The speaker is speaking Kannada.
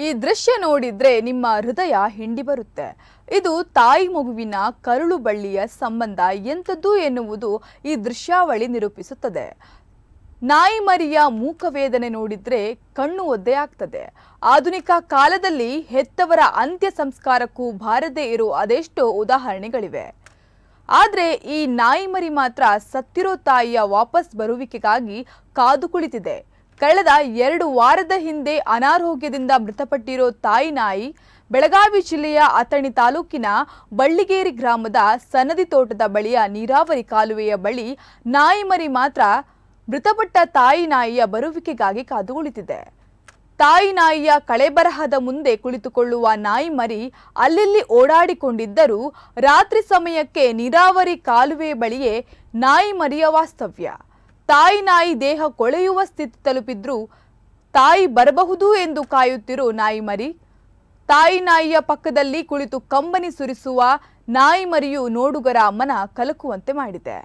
ಈ ದೃಶ್ಯ ನೋಡಿದ್ರೆ ನಿಮ್ಮ ಹೃದಯ ಹಿಂಡಿ ಬರುತ್ತೆ. ಇದು ತಾಯಿ ಮಗುವಿನ ಕರುಳು ಬಳ್ಳಿಯ ಸಂಬಂಧ ಎಂಥದ್ದು ಎನ್ನುವುದು ಈ ದೃಶ್ಯಾವಳಿ ನಿರೂಪಿಸುತ್ತದೆ. ನಾಯಿ ಮರಿಯ ಮೂಕವೇದನೆ ನೋಡಿದ್ರೆ ಕಣ್ಣು ಒದ್ದೆಯಾಗ್ತದೆ. ಆಧುನಿಕ ಕಾಲದಲ್ಲಿ ಹೆತ್ತವರ ಅಂತ್ಯ ಸಂಸ್ಕಾರಕ್ಕೂ ಬಾರದೇ ಇರೋ ಅದೆಷ್ಟೋ ಉದಾಹರಣೆಗಳಿವೆ. ಆದರೆ ಈ ನಾಯಿ ಮರಿ ಮಾತ್ರ ಸತ್ತಿರೋ ತಾಯಿಯ ವಾಪಸ್ ಬರುವಿಕೆಗಾಗಿ ಕಾದು ಕುಳಿತಿದೆ. ಕಳೆದ 2 ವಾರದ ಹಿಂದೆ ಅನಾರೋಗ್ಯದಿಂದ ಮೃತಪಟ್ಟಿರೋ ತಾಯಿ ನಾಯಿ ಬೆಳಗಾವಿ ಜಿಲ್ಲೆಯ ಅಥಣಿ ತಾಲೂಕಿನ ಬಳ್ಳಿಗೇರಿ ಗ್ರಾಮದ ಸನದಿ ತೋಟದ ಬಳಿಯ ನೀರಾವರಿ ಕಾಲುವೆಯ ಬಳಿ ನಾಯಿ ಮರಿ ಮಾತ್ರ ಮೃತಪಟ್ಟ ತಾಯಿ ನಾಯಿಯ ಬರುವಿಕೆಗಾಗಿ ಕಾದು ಕುಳಿತಿದೆ. ತಾಯಿ ನಾಯಿಯ ಕಳೆಬರಹದ ಮುಂದೆ ಕುಳಿತುಕೊಳ್ಳುವ ನಾಯಿ ಮರಿ ಅಲ್ಲಿಲ್ಲಿ ಓಡಾಡಿಕೊಂಡಿದ್ದರೂ ರಾತ್ರಿ ಸಮಯಕ್ಕೆ ನೀರಾವರಿ ಕಾಲುವೆ ಬಳಿಯೇ ನಾಯಿ ಮರಿಯ ವಾಸ್ತವ್ಯ. ತಾಯಿ ನಾಯಿ ದೇಹ ಕೊಳೆಯುವ ಸ್ಥಿತಿ ತಲುಪಿದ್ರೂ ತಾಯಿ ಬರಬಹುದು ಎಂದು ಕಾಯುತ್ತಿರೋ ನಾಯಿ ಮರಿ, ತಾಯಿ ನಾಯಿಯ ಪಕ್ಕದಲ್ಲಿ ಕುಳಿತು ಕಂಬನಿ ಸುರಿಸುವ ನಾಯಿ ಮರಿಯು ನೋಡುಗರ ಮನ ಕಲಕುವಂತೆ ಮಾಡಿದೆ.